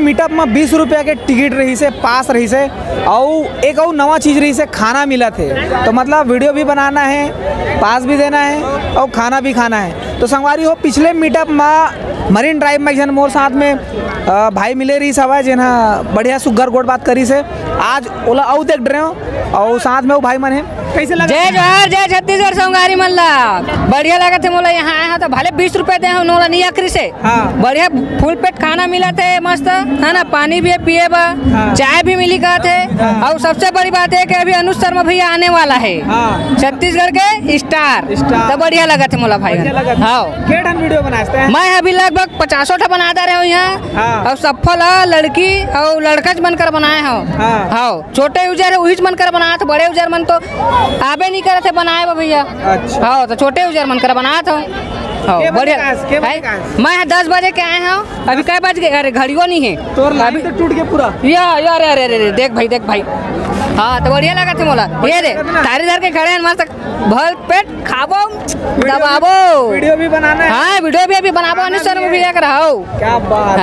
Meetup में 20 रुपया के टिकट रही से, पास रही से, और एक और नवा चीज़ रही से, खाना मिला थे। तो मतलब वीडियो भी बनाना है, पास भी देना है और खाना भी खाना है। तो संगवारी हो पिछले मीटअप में मरीन ड्राइव में जन मोर साथ में भाई मिले रही सवा जिन्हा बढ़िया सुगर गोट बात करी से। आज ओला आउ देख रहे हो और साथ में वो भाई मन है। कैसे लगा? जय जोहार, जय छत्तीसगढ़ संगारी मल्ला। बढ़िया लगा थे मोला, यहाँ आया तो भले 20 रुपए दे नोला नहीं आखिरी से। हाँ। बढ़िया फुल पेट खाना मिला थे, मस्त है ना, पानी भी पिए बा। हाँ। चाय भी मिली का थे। हाँ। और सबसे बड़ी बात है कि अभी अनुज शर्मा भैया आने वाला है। हाँ। छत्तीसगढ़ के स्टार। तो बढ़िया लगा थे मोला भाई। हाँ, वीडियो बनाते हैं मैं अभी लगभग 50 बनाता रहे हूँ यहाँ। और सफल लड़की और लड़का बनकर बनाए हूँ। हाँ, छोटे यूजर वही बनकर बनाया था, बड़े यूजर मन तो आबे नहीं करे थे बनाए भैया। अच्छा। हाँ, तो छोटे यूजर मन कर बनाया था। बढ़िया। मैं 10 बजे के आए हूँ, अभी कै बज गए? अरे घड़ियों नहीं है तो अभी तो टूट के पूरा यार। अरे देख भाई। हाँ, तो बढ़िया लगा थे मोला। ये दे तारी धर के खड़े हैं मस्त, भर पेट खाबो दबाबो। वीडियो भी बनाना है। हाँ, वीडियो भी अभी बनाबो, अनुज शर्मा भी कर रहा हूँ। क्या बात।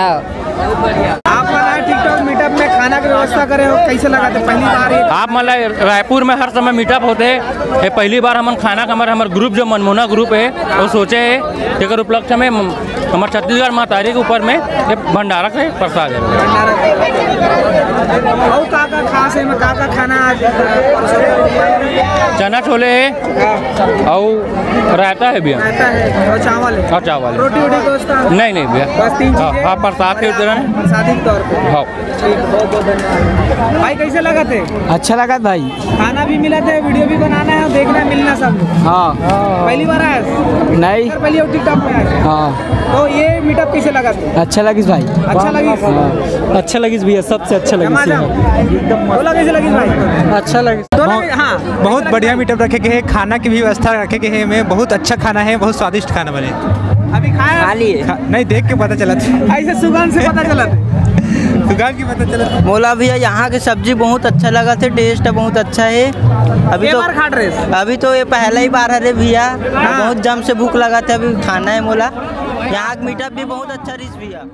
आप बनाए टिकटॉक मीटअप में खाना की व्यवस्था करे हो, कैसे लगा थे पहली बार? आप मतलब रायपुर में हर समय मीटअप होते हैं, पहली बार हम खाना का हमारे ग्रुप जो मनमोना ग्रुप है वो सोचे है कि उपलक्ष्य में हमारे छत्तीसगढ़ माँ तारी के ऊपर में भंडारा से प्रसाद है। का खास है का खाना? चना छोले है और रायता है भैया, और चावल है। और चावल रोटी वोटी व्यवस्था नहीं भैया, बस 3 चीजें। हाँ, प्रसाद के प्रसादी के तौर पे। हाँ, बहुत धन्यवाद भाई। कैसे लगा थे? अच्छा लगा भाई। खाना भी मिला था, वीडियो भी बनाना है, देखना मिलना सब। हाँ। पहली बार आया? नहीं, पहली और टिकटॉक में आया। हाँ। तो ये मीटअप कैसे लगा था? अच्छा लगी भाई। अच्छा लगी। अच्छा लगी भैया, सबसे अच्छा लगी। बोला कैसे लगी भाई? अच्छा लगी। हाँ, बहुत बढ़िया मीटअप रखे गए हैं, खाना की भी व्यवस्था रखे गए हैं में, बहुत अच्छा खाना है, बहुत स्वादिष्ट खाना बने। अभी खाया? खा लिए। नहीं, देख के पता चला था। ऐसे सुगंध से पता चला दुकान की पता चला। बोला भैया यहाँ की सब्जी बहुत अच्छा लगा थे, टेस्ट बहुत अच्छा है। अभी तो ये पहला ही बार है भैया। बहुत जम से भूख लगा था, अभी खाना है मोला। यहाँ का मीटअप भी बहुत अच्छा रिस भैया।